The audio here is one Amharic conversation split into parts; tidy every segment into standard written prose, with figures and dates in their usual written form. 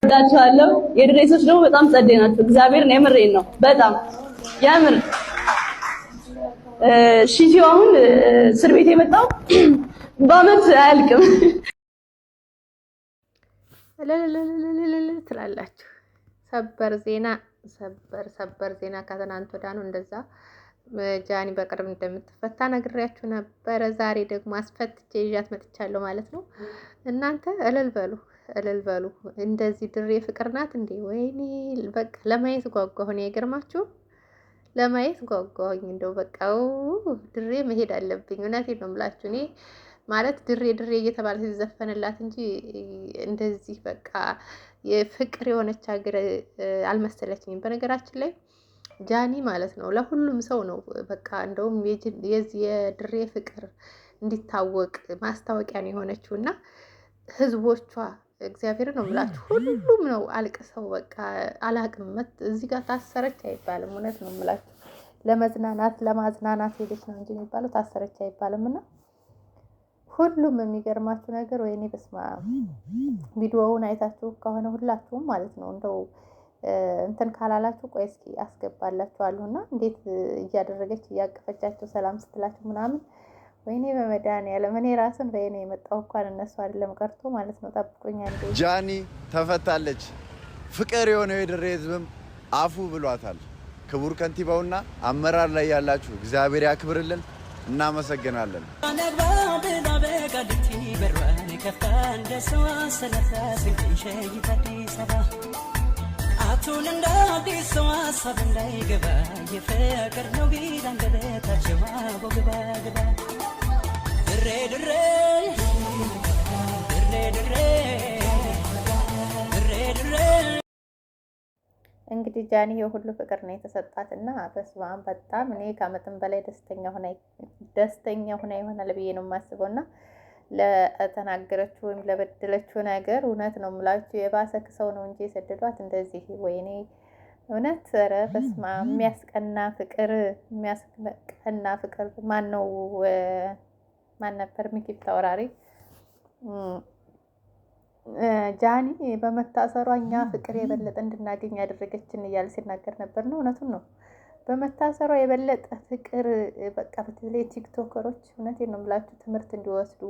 ወዳችኋለሁ። የድሬሶች ደግሞ በጣም ጸዴ ናቸው። እግዚአብሔርን የምሬን ነው። በጣም የምር ሺቲው አሁን እስር ቤት የመጣው በአመት አያልቅም ትላላችሁ። ሰበር ዜና ሰበር ዜና ከትናንት ወዲያ ነው። እንደዛ ጃኒ በቅርብ እንደምትፈታ ነግሬያችሁ ነበረ። ዛሬ ደግሞ አስፈትቼ ይዣት መጥቻለሁ ማለት ነው። እናንተ እልል በሉ። እንደዚህ ድሬ ፍቅር ናት እንዴ? ወይኔ በቃ ለማየት ጓጓሁኝ። አይገርማችሁ? ለማየት ጓጓሁኝ። እንደው በቃ ድሬ መሄድ አለብኝ። እውነቴን ነው የምላችሁ። እኔ ማለት ድሬ እየተባለ ሲዘፈንላት እንጂ እንደዚህ በቃ የፍቅር የሆነች ሀገር አልመሰለችኝም። በነገራችን ላይ ጃኒ ማለት ነው ለሁሉም ሰው ነው በቃ እንደውም የዚህ የድሬ ፍቅር እንዲታወቅ ማስታወቂያ ነው የሆነችው እና ህዝቦቿ እግዚአብሔር ነው የምላችሁ ሁሉም ነው አልቅሰው በቃ አላቅም። እዚህ ጋር ታሰረች አይባልም። እውነት ነው የምላችሁ ለማዝናናት ሄደች ነው እንጂ የሚባለው ታሰረች አይባልም። እና ሁሉም የሚገርማችሁ ነገር ወይኔ በስማ ቪዲዮውን አይታችሁ ከሆነ ሁላችሁም ማለት ነው እንደው እንትን ካላላችሁ ቆይ እስኪ አስገባላችኋለሁና እንዴት እያደረገች እያቀፈቻቸው ሰላም ስትላችሁ ምናምን ወይኔ በመድኃኒዓለም እኔ ራስን በእኔ የመጣው እንኳን እነሱ አይደለም ቀርቶ ማለት ነው። ጠብቁኝ አንዴ። ጃኒ ተፈታለች። ፍቅር የሆነው የድሬ ህዝብም አፉ ብሏታል። ክቡር ከንቲባውና አመራር ላይ ያላችሁ እግዚአብሔር ያክብርልን። እናመሰግናለን። አቱን እንደ አዲስ ሰው ሀሳብ እንዳይገባ የፍቅር ነው ቢል አንደበታቸው አቦ ግባ ድሬ ድሬ እንግዲህ ጃኒ የሁሉ ፍቅር ነው የተሰጣት እና በስማም በጣም እኔ ከመጠን በላይ ደስተኛ ሆና ይሆናል ብዬ ነው የማስበው። እና ለተናገረችው ወይም ለበደለችው ነገር እውነት ነው የምላችሁ የባሰ ክሰው ነው እንጂ የሰደዷት እንደዚህ ወይኔ እውነት ኧረ በስማም የሚያስቀና ፍቅር ማን ነበር ሚኪታ ወራሪ ጃኒ በመታሰሯ እኛ ፍቅር የበለጠ እንድናገኝ ያደረገችን እያለ ሲናገር ነበር። ነው እውነቱን ነው። በመታሰሯ የበለጠ ፍቅር በቃ በተለይ ቲክቶከሮች እውነቴን ነው የምላችሁ ትምህርት እንዲወስዱ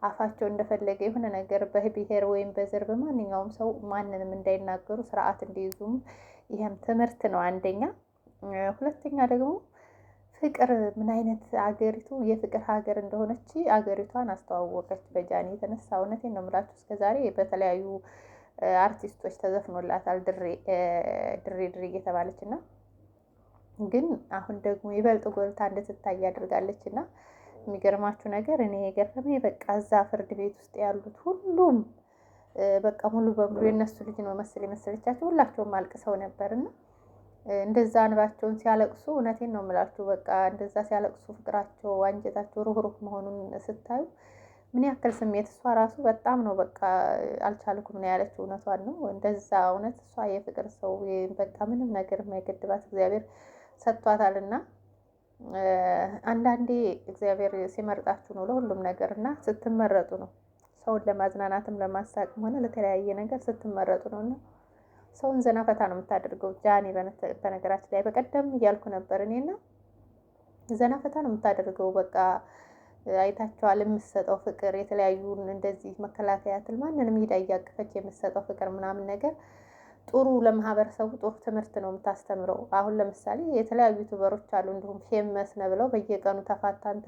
አፋቸው እንደፈለገ የሆነ ነገር በብሔር ወይም በዘር በማንኛውም ሰው ማንንም እንዳይናገሩ ስርዓት እንዲይዙም ይሄም ትምህርት ነው አንደኛ። ሁለተኛ ደግሞ ፍቅር ምን አይነት አገሪቱ የፍቅር ሀገር እንደሆነች አገሪቷን አስተዋወቀች በጃኒ የተነሳ። እውነቴን ነው የምላችሁ እስከዛሬ በተለያዩ አርቲስቶች ተዘፍኖላታል ድሬ እየተባለች እና ግን አሁን ደግሞ ይበልጥ ጎልታ እንድትታይ ያደርጋለች። እና የሚገርማችሁ ነገር እኔ የገረመኝ በቃ እዛ ፍርድ ቤት ውስጥ ያሉት ሁሉም በቃ ሙሉ በሙሉ የነሱ ልጅ ነው መሰለቻቸው ሁላቸውም አልቅሰው ነበርና እንደዛ አንባቸውን ሲያለቅሱ እውነቴን ነው የምላችሁ በቃ እንደዛ ሲያለቅሱ ፍቅራቸው አንጀታቸው ሩህሩህ መሆኑን ስታዩ ምን ያክል ስሜት እሷ ራሱ በጣም ነው በቃ አልቻልኩም ነው ያለችው። እውነቷን ነው። እንደዛ እውነት እሷ የፍቅር ሰው በቃ ምንም ነገር የማይገድባት እግዚአብሔር ሰጥቷታልና አንዳንዴ እግዚአብሔር ሲመርጣችሁ ነው ለሁሉም ነገር እና ስትመረጡ ነው ሰውን ለማዝናናትም ለማሳቅም ሆነ ለተለያየ ነገር ስትመረጡ ነውና ሰውን ዘና ፈታ ነው የምታደርገው ጃኒ። በነገራችን ላይ በቀደም እያልኩ ነበር እኔና ዘና ፈታ ነው የምታደርገው በቃ አይታችኋል የምትሰጠው ፍቅር የተለያዩ እንደዚህ መከላከያ ትል ማንንም ሄዳ እያቀፈች የምትሰጠው ፍቅር ምናምን ነገር ጥሩ ለማህበረሰቡ ጥሩ ትምህርት ነው የምታስተምረው። አሁን ለምሳሌ የተለያዩ ዩቲዩበሮች አሉ እንዲሁም ፌመስ ነው ብለው በየቀኑ ተፋታን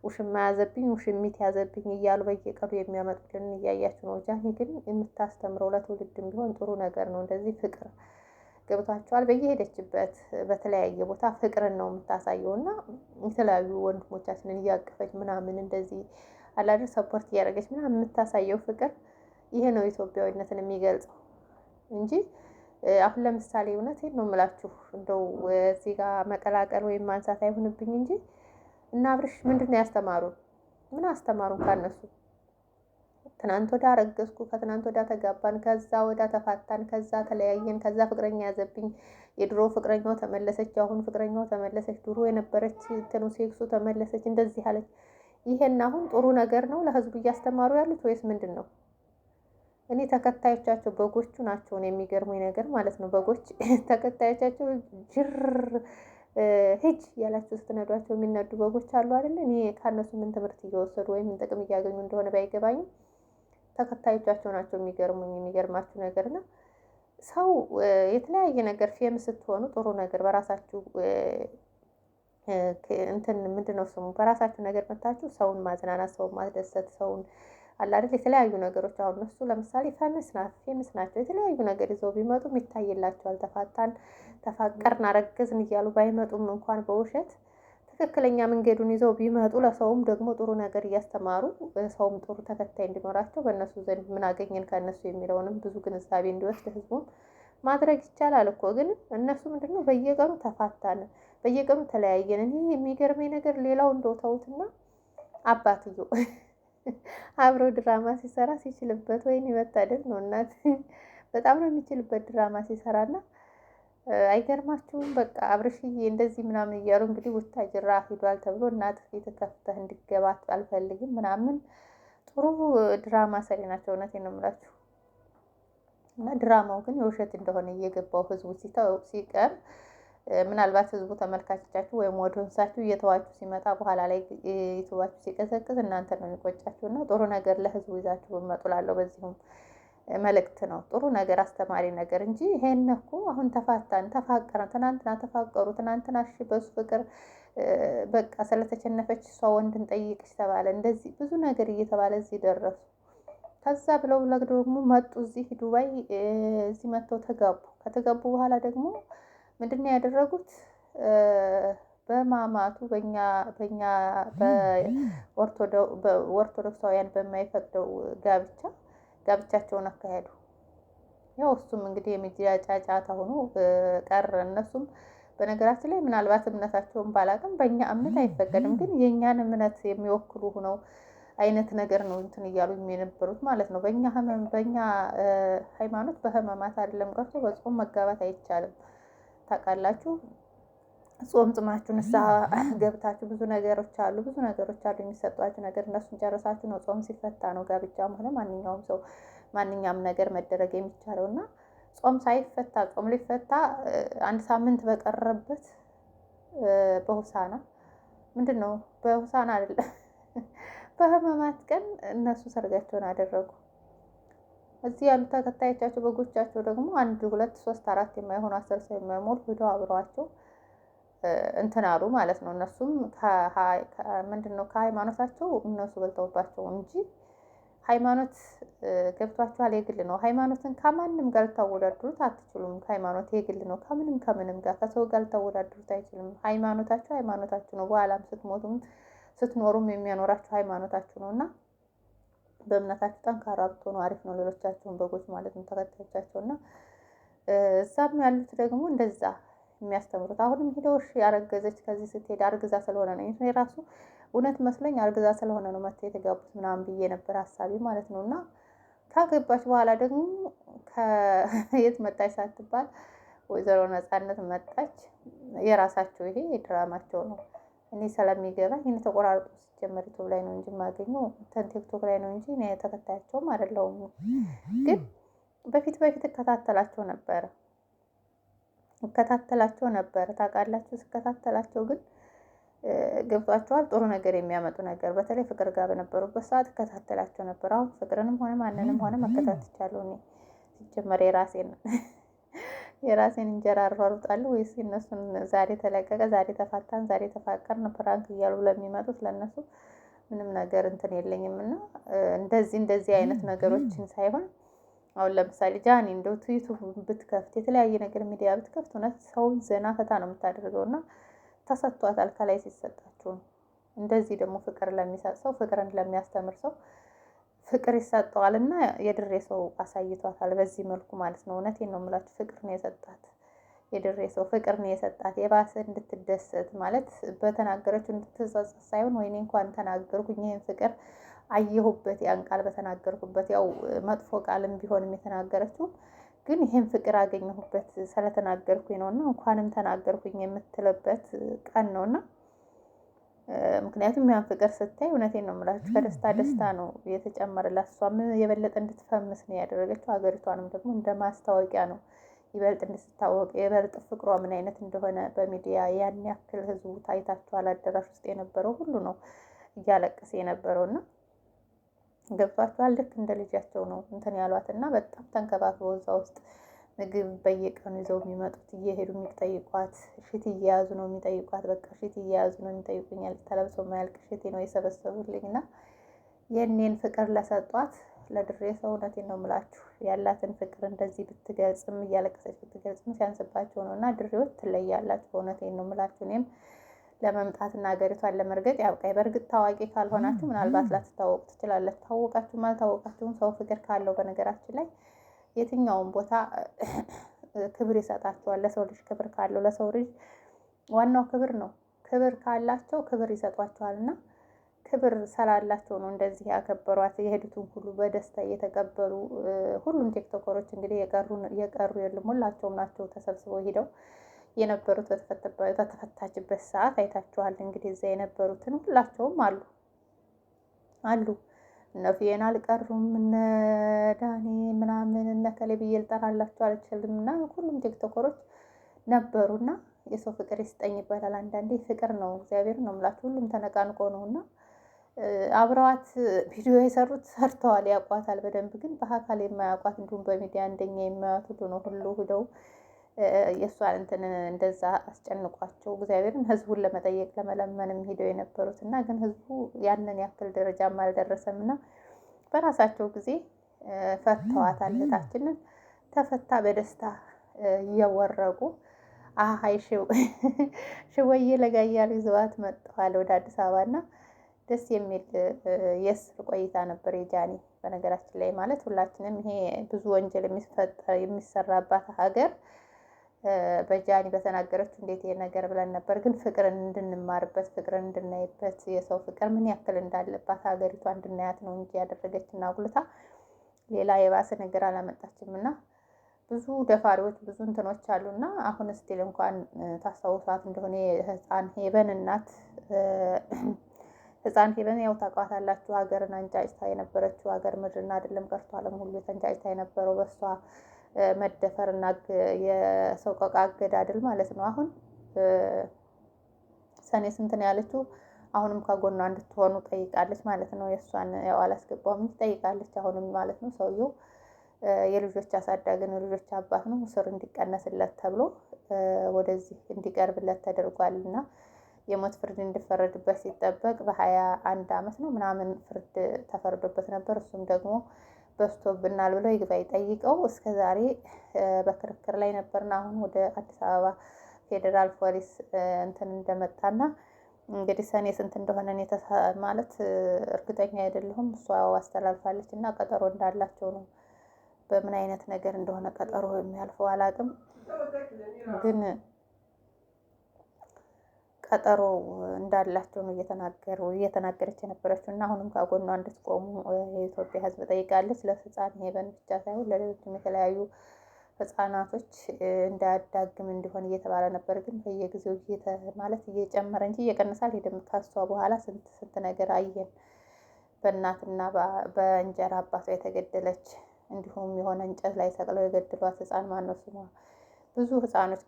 ውሽማ ያዘብኝ ውሽሚት ያዘብኝ እያሉ በየቀኑ የሚያመጡልን እያያችሁ ነው። ጃኒ ግን የምታስተምረው ለትውልድም ቢሆን ጥሩ ነገር ነው። እንደዚህ ፍቅር ገብቷቸዋል። በየሄደችበት በተለያየ ቦታ ፍቅርን ነው የምታሳየው እና የተለያዩ ወንድሞቻችንን እያቀፈች ምናምን እንደዚህ አላደር ሰፖርት እያደረገች ምናምን የምታሳየው ፍቅር ይሄ ነው ኢትዮጵያዊነትን የሚገልጸው እንጂ አሁን ለምሳሌ እውነቴን ነው የምላችሁ እንደው እዚህ ጋር መቀላቀል ወይም ማንሳት አይሆንብኝ እንጂ እና አብርሽ ምንድነው ያስተማሩን? ምን አስተማሩን? ካነሱ ትናንት ወዳ አረገዝኩ፣ ከትናንት ወዳ ተጋባን፣ ከዛ ወዳ ተፋታን፣ ከዛ ተለያየን፣ ከዛ ፍቅረኛ ያዘብኝ፣ የድሮ ፍቅረኛው ተመለሰች፣ አሁን ፍቅረኛው ተመለሰች፣ ድሮ የነበረች እንትኑ ሴክሱ ተመለሰች፣ እንደዚህ አለች። ይሄን አሁን ጥሩ ነገር ነው ለህዝቡ እያስተማሩ ያሉት ወይስ ምንድነው? እኔ ተከታዮቻቸው በጎቹ ናቸው የሚገርሙኝ ነገር ማለት ነው። በጎች ተከታዮቻቸው ጅር ሂጅ ያላችሁ ስትነዷቸው የሚነዱ በጎች አሉ አይደል? እኔ ከእነሱ ምን ትምህርት እየወሰዱ ወይም ምን ጥቅም እያገኙ እንደሆነ ባይገባኝም ተከታዮቻቸው ናቸው የሚገርሙኝ። የሚገርማችሁ ነገር እና ሰው የተለያየ ነገር ፌም ስትሆኑ ጥሩ ነገር በራሳችሁ እንትን ምንድነው ስሙ በራሳችሁ ነገር መታችሁ ሰውን ማዝናናት፣ ሰውን ማስደሰት፣ ሰውን አለ አይደል የተለያዩ ነገሮች። አሁን እነሱ ለምሳሌ ፌመስ ናቸው። የተለያዩ ነገር ይዘው ቢመጡም ይታይላቸዋል። ተፋታን፣ ተፋቀርን፣ አረገዝን እያሉ ባይመጡም እንኳን በውሸት ትክክለኛ መንገዱን ይዘው ቢመጡ ለሰውም ደግሞ ጥሩ ነገር እያስተማሩ ሰውም ጥሩ ተከታይ እንዲኖራቸው በእነሱ ዘንድ ምን አገኘን ከእነሱ የሚለውንም ብዙ ግንዛቤ እንዲወስድ ህዝቡም ማድረግ ይቻላል እኮ። ግን እነሱ ምንድነው በየቀኑ ተፋታን፣ በየቀኑ ተለያየን። እኔ የሚገርመኝ ነገር ሌላው እንደው ተውትና አባትየው አብሮ ድራማ ሲሰራ ሲችልበት ወይኔ መታደል ነው። እናት በጣም ነው የሚችልበት ድራማ ሲሰራና አይገርማችሁም? በቃ አብርሽዬ እንደዚህ ምናምን እያሉ እንግዲህ ውታጅራ ሂዷል ተብሎ እናት ፊት ከፍተህ እንዲገባት አልፈልግም ምናምን ጥሩ ድራማ ሰሪ ናቸው። እውነቴን ነው የምላችሁ። እና ድራማው ግን የውሸት እንደሆነ እየገባው ህዝቡ ሲቀር ምናልባት ህዝቡ ተመልካቾቻችሁ ወይም ወዲንሳችሁ እየተዋችሁ ሲመጣ በኋላ ላይ የተዋችሁ ሲቀዘቅዝ እናንተ ነው የሚቆጫችሁ። እና ጥሩ ነገር ለህዝቡ ይዛችሁ ብትመጡ እላለሁ። በዚሁም መልእክት ነው ጥሩ ነገር አስተማሪ ነገር እንጂ ይሄን እኮ አሁን ተፋታን፣ ተፋቀረን፣ ትናንትና ተፋቀሩ፣ ትናንትና እሺ በሱ ፍቅር በቃ ስለተቸነፈች እሷ ወንድን ጠይቅሽ ተባለ፣ እንደዚህ ብዙ ነገር እየተባለ እዚህ ደረሱ። ከዛ ብለው ደግሞ መጡ እዚህ ዱባይ እዚህ መጥተው ተጋቡ። ከተጋቡ በኋላ ደግሞ ምንድነው ያደረጉት? በማማቱ በእኛ በኦርቶዶክሳውያን በማይፈቅደው ጋብቻቸውን አካሄዱ። ያው እሱም እንግዲህ የሚዲያ ጫጫታ ሆኖ ቀረ። እነሱም በነገራችን ላይ ምናልባት እምነታቸውን ባላቅም በእኛ እምነት አይፈቀድም፣ ግን የእኛን እምነት የሚወክሉ ሆነው አይነት ነገር ነው እንትን እያሉ የነበሩት ማለት ነው። በእኛ ሃይማኖት በህመማት አይደለም ቀርቶ በጾም መጋባት አይቻልም። ታውቃላችሁ። ጾም ጽማችሁ ንስሐ ገብታችሁ ብዙ ነገሮች አሉ የሚሰጧችሁ ነገር። እነሱን ጨርሳችሁ ነው ጾም ሲፈታ ነው ጋብቻም ሆነ ማንኛውም ሰው ማንኛውም ነገር መደረግ የሚቻለው። እና ጾም ሳይፈታ ጾም ሊፈታ አንድ ሳምንት በቀረበት በሆሳና ምንድነው በሆሳና አይደለም በህመማት ቀን እነሱ ሰርጋቸውን አደረጉ። እዚህ ያሉ ተከታዮቻቸው በጎቻቸው ደግሞ 1 2 3 4 የማይሆኑ 10 ሰው የማይሞሉ ሄደው አብረዋቸው እንትን አሉ ማለት ነው። እነሱም ምንድነው ከሃይማኖታቸው እነሱ በልተውባቸው እንጂ ሃይማኖት ገብቷቸዋል። የግል ነው። ሃይማኖትን ከማንም ጋር ልታወዳድሩት አትችሉም። ሃይማኖት የግል ነው። ከምንም ጋር ከሰው ጋር ልታወዳድሩት አይችልም። ሃይማኖታችሁ ነው። በኋላም ስትኖሩም የሚያኖራችሁ ሃይማኖታችሁ ነው። እና በእምነታችሁ ጠንካራ ብትሆኑ አሪፍ ነው። ሌሎቻችሁን በጎች ማለት ነው ተከታዮቻቸው። እና እዛም ያሉት ደግሞ እንደዛ የሚያስተምሩት አሁንም ሄደውሽ ያረገዘች ከዚህ ስትሄድ አርግዛ ስለሆነ ነው። እኔ ራሱ እውነት መስለኝ አርግዛ ስለሆነ ነው መጥተው የተጋቡት ምናምን ብዬ ነበር ሀሳቢ ማለት ነው። እና ካገባች በኋላ ደግሞ ከየት መጣች ሳትባል ወይዘሮ ነፃነት መጣች። የራሳቸው ይሄ ድራማቸው ነው። እኔ ስለሚገባኝ እኔ ተቆራርጦ ሲጀመር ዩቲዩብ ላይ ነው እንጂ የማገኘው ቲክቶክ ላይ ነው እንጂ እኔ ተከታያቸውም አይደለሁም። ግን በፊት እከታተላቸው ነበር ታውቃላችሁ። ስከታተላቸው ግን ገብቷቸዋል። ጥሩ ነገር የሚያመጡ ነገር በተለይ ፍቅር ጋር በነበሩበት ሰዓት እከታተላቸው ነበር። አሁን ፍቅርንም ሆነ ማንንም ሆነ መከታተቻለሁ። እኔ ሲጀመር የራሴን እንጀራ አሯሩጣለሁ ወይስ እነሱን ዛሬ ተለቀቀ፣ ዛሬ ተፋታን፣ ዛሬ ተፋቀርን ፕራንክ እያሉ ለሚመጡት ለነሱ ምንም ነገር እንትን የለኝም። እና እንደዚህ አይነት ነገሮችን ሳይሆን አሁን ለምሳሌ ጃኒ እንደው ዩቲዩብ ብትከፍት የተለያየ ነገር ሚዲያ ብትከፍት እውነት ሰውን ዘና ፈታ ነው የምታደርገው። እና ተሰጥቷታል ከላይ ሲሰጣችሁ ነው። እንደዚህ ደግሞ ፍቅር ለሚሰጥ ሰው ፍቅርን ለሚያስተምር ሰው ፍቅር ይሰጠዋል። እና የድሬ ሰው አሳይቷታል በዚህ መልኩ ማለት ነው። እውነቴን ነው የምላችሁ። ፍቅር ነው የሰጣት የድሬ ሰው ፍቅር ነው የሰጣት። የባሰ እንድትደሰት ማለት በተናገረችው እንድትጸጸት ሳይሆን ወይኔ እንኳን ተናገርኩኝ ይሄን ፍቅር አየሁበት ያን ቃል በተናገርኩበት ያው መጥፎ ቃልም ቢሆንም የተናገረችው ግን ይሄን ፍቅር አገኘሁበት ስለተናገርኩኝ ነውና እንኳንም ተናገርኩኝ የምትልበት ቀን ነውና ምክንያቱም ያን ፍቅር ስታይ እውነቴን ነው የምላችሁ ከደስታ ደስታ ነው የተጨመረላት። እሷም የበለጠ እንድትፈምስ ነው ያደረገችው። ሀገሪቷንም ደግሞ እንደ ማስታወቂያ ነው ይበልጥ እንድትታወቅ የበልጥ ፍቅሯ ምን አይነት እንደሆነ በሚዲያ ያን ያክል ህዝቡ ታይታችኋል። አዳራሽ ውስጥ የነበረው ሁሉ ነው እያለቀሰ የነበረውና ገብቷችኋል። ልክ እንደ ልጃቸው ነው እንትን ያሏት እና በጣም ተንከባክበው እዛ ውስጥ ምግብ በየቀኑ ይዘው የሚመጡት እየሄዱ የሚጠይቋት ሽት እየያዙ ነው የሚጠይቋት። በቃ ሽት እየያዙ ነው የሚጠይቁኛል። ተለብሶ የማያልቅ ሽቴ ነው የሰበሰቡልኝ እና የኔን ፍቅር ለሰጧት ለድሬ ሰው እውነቴን ነው የምላችሁ ያላትን ፍቅር እንደዚህ ብትገልጽም እያለቀሰች ብትገልጽም ሲያንስባቸው ነው። እና ድሬዎች ትለያላችሁ። እውነቴን ነው የምላችሁ። እኔም ለመምጣትና ሀገሪቷን ለመርገጥ ያብቃኝ። በእርግጥ ታዋቂ ካልሆናችሁ ምናልባት ላትታወቁ ትችላለች። ታወቃችሁም አልታወቃችሁም ሰው ፍቅር ካለው በነገራችን ላይ የትኛውን ቦታ ክብር ይሰጣቸዋል። ለሰው ልጅ ክብር ካለው ለሰው ልጅ ዋናው ክብር ነው። ክብር ካላቸው ክብር ይሰጧቸዋል እና ክብር ስላላቸው ነው እንደዚህ ያከበሯት። የሄዱትን ሁሉ በደስታ እየተቀበሉ ሁሉም ቲክቶከሮች እንግዲህ የቀሩ የሉም፣ ሁላቸውም ናቸው ተሰብስበው ሄደው የነበሩት በተፈታችበት ሰዓት አይታችኋል። እንግዲህ እዛ የነበሩትን ሁላቸውም አሉ እነ ፊየን አልቀሩም፣ እነ ዳኒ ምናምን እነ ከሌ ብዬ ልጠራላቸው አልችልም። እና ሁሉም ቲክቶከሮች ነበሩና የሰው ፍቅር ይስጠኝ ይባላል አንዳንዴ። ፍቅር ነው እግዚአብሔር ነው የምላችሁ። ሁሉም ተነቃንቆ ነው እና አብረዋት ቪዲዮ የሰሩት ሰርተዋል፣ ያውቋታል በደንብ። ግን በአካል የማያውቋት እንዲሁም በሚዲያ እንደኛ የማያውቁት ሁሉ ነው ሁሉ ሂደው የእሷን እንትን እንደዛ አስጨንቋቸው እግዚአብሔርን ህዝቡን ለመጠየቅ ለመለመንም ሄደው የነበሩት እና ግን ህዝቡ ያንን ያክል ደረጃም አልደረሰም እና በራሳቸው ጊዜ ፈተዋታል። እህታችንን ተፈታ በደስታ እየወረቁ አሃይ ሽወዬ ለጋያሉ ይዘዋት መጥተዋል ወደ አዲስ አበባ እና ደስ የሚል የእስር ቆይታ ነበር የጃኒ። በነገራችን ላይ ማለት ሁላችንም ይሄ ብዙ ወንጀል የሚሰራባት ሀገር በጃኒ በተናገረችው እንዴት ይሄ ነገር ብለን ነበር። ግን ፍቅርን እንድንማርበት ፍቅርን እንድናይበት የሰው ፍቅር ምን ያክል እንዳለባት ሀገሪቷ እንድናያት ነው እንጂ ያደረገችና አጉልታ ሌላ የባሰ ነገር አላመጣችም። እና ብዙ ደፋሪዎች ብዙ እንትኖች አሉና አሁን ስቲል እንኳን ታስታውሷት እንደሆነ ህፃን ሄበን እናት ህፃን ሄበን ያው ታውቋታላችሁ። ሀገርን አንጫጭታ የነበረችው ሀገር ምድርና አይደለም ቀርቶ ዓለም ሁሉ የተንጫጭታ የነበረው በሷ መደፈር እና የሰው ቆቃ አገዳደል ማለት ነው። አሁን ሰኔ ስንት ነው ያለችው? አሁንም ከጎኗ እንድትሆኑ ጠይቃለች ማለት ነው። የእሷን ያው አላስገባውም እንጂ ጠይቃለች አሁንም ማለት ነው። ሰውየው የልጆች አሳዳጊ ነው፣ የልጆች አባት ነው። እስር እንዲቀነስለት ተብሎ ወደዚህ እንዲቀርብለት ተደርጓል እና የሞት ፍርድ እንዲፈረድበት ሲጠበቅ በ21 ዓመት ነው ምናምን ፍርድ ተፈርዶበት ነበር። እሱም ደግሞ በስቶብናል ብለው ይግባኝ ጠይቀው እስከ ዛሬ በክርክር ላይ ነበርና አሁን ወደ አዲስ አበባ ፌዴራል ፖሊስ እንትን እንደመጣና እንግዲህ ሰኔ ስንት እንደሆነ እኔ ማለት እርግጠኛ አይደለሁም። እሷ አስተላልፋለች እና ቀጠሮ እንዳላቸው ነው። በምን አይነት ነገር እንደሆነ ቀጠሮ የሚያልፈው አላውቅም፣ ግን ቀጠሮ እንዳላቸው ነው እየተናገረች የነበረችው እና አሁንም ከጎኗ እንድትቆሙ የኢትዮጵያ ሕዝብ ጠይቃለች። ለህፃን ሄበን ብቻ ሳይሆን ለሌሎችም የተለያዩ ህፃናቶች እንዳያዳግም እንዲሆን እየተባለ ነበር። ግን በየጊዜው ማለት እየጨመረ እንጂ እየቀነሰ አልሄደም። ካሷ በኋላ ስንት ነገር አየን። በእናትና በእንጀራ አባቷ የተገደለች እንዲሁም የሆነ እንጨት ላይ ሰቅለው የገደሏት ህፃን ማነው ስሟ? ብዙ ህፃኖች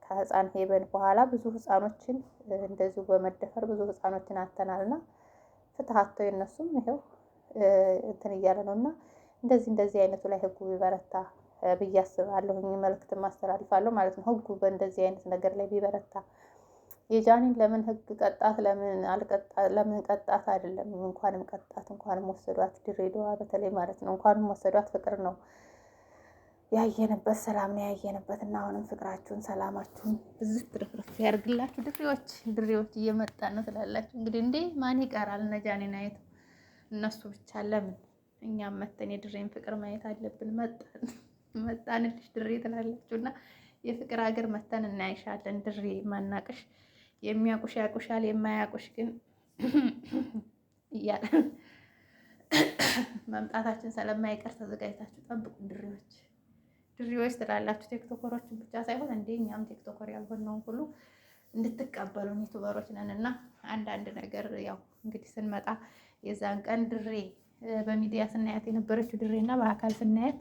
ከህፃን ሄበን በኋላ ብዙ ህፃኖችን እንደዚሁ በመደፈር ብዙ ህፃኖችን አተናልና ፍትሀቸው የነሱም ይሄው እንትን እያለ ነው እና እንደዚህ አይነቱ ላይ ህጉ ቢበረታ ብዬ አስባለሁ። መልዕክትም አስተላልፋለሁ ማለት ነው። ህጉ በእንደዚህ አይነት ነገር ላይ ቢበረታ የጃኒን ለምን ህግ ቀጣት ለምን ቀጣት አይደለም፣ እንኳንም ቀጣት እንኳንም ወሰዷት። ድሬዳዋ በተለይ ማለት ነው እንኳንም ወሰዷት። ፍቅር ነው ያየንበት፣ ሰላም ነው ያየንበት እና አሁንም ፍቅራችሁን ሰላማችሁን ብዙ ትርፍርፍ ያርግላችሁ። ድሬዎች እየመጣ ነው ትላላችሁ እንግዲህ እንዴ ማን ይቀራል? እነ ጃኒን አይቶ እነሱ ብቻ ለምን እኛም መተን የድሬን ፍቅር ማየት አለብን። መጣንልሽ ድሬ ትላላችሁ እና የፍቅር ሀገር መተን እናይሻለን። ድሬ ማናቅሽ የሚያቁሽ ያቁሻል፣ የማያቁሽ ግን እያለ መምጣታችን ስለማይቀር ተዘጋጅታችሁ ጠብቁ ድሬዎች ትላላችሁ። ቲክቶከሮችን ብቻ ሳይሆን እንደ እኛም ቲክቶከር ያልሆነውን ሁሉ እንድትቀበሉን ዩቱበሮች ነን እና አንዳንድ ነገር ያው እንግዲህ ስንመጣ የዛን ቀን ድሬ በሚዲያ ስናያት የነበረችው ድሬ እና በአካል ስናያት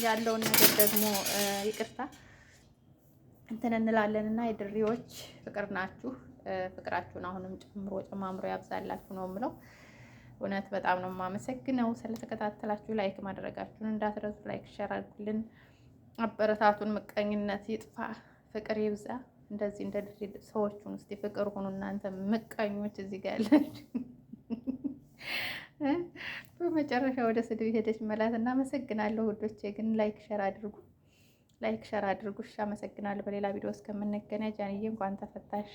ያለውን ነገር ደግሞ ይቅርታ እንትን እንላለን እና የድሬዎች ፍቅር ናችሁ። ፍቅራችሁን አሁንም ጨማምሮ ያብዛላችሁ ነው የምለው። እውነት በጣም ነው የማመሰግነው ስለተከታተላችሁ። ላይክ ማድረጋችሁን እንዳትረሱ። ላይክ ሸር አድርጉልን፣ አበረታቱን። ምቀኝነት ይጥፋ፣ ፍቅር ይብዛ። እንደዚህ እንደ ድሬ ሰዎቹን እስቲ ፍቅር ሁኑ እናንተ ምቀኞች እዚህ ጋር ያላችሁ። በመጨረሻ ወደ ስድብ ሄደች መላት። እናመሰግናለሁ ውዶቼ። ግን ላይክ ሸር አድርጉ፣ ላይክ ሸር አድርጉ። እሺ አመሰግናለሁ። በሌላ ቪዲዮ እስከምንገናኝ ጃንዬ እንኳን ተፈታሽ።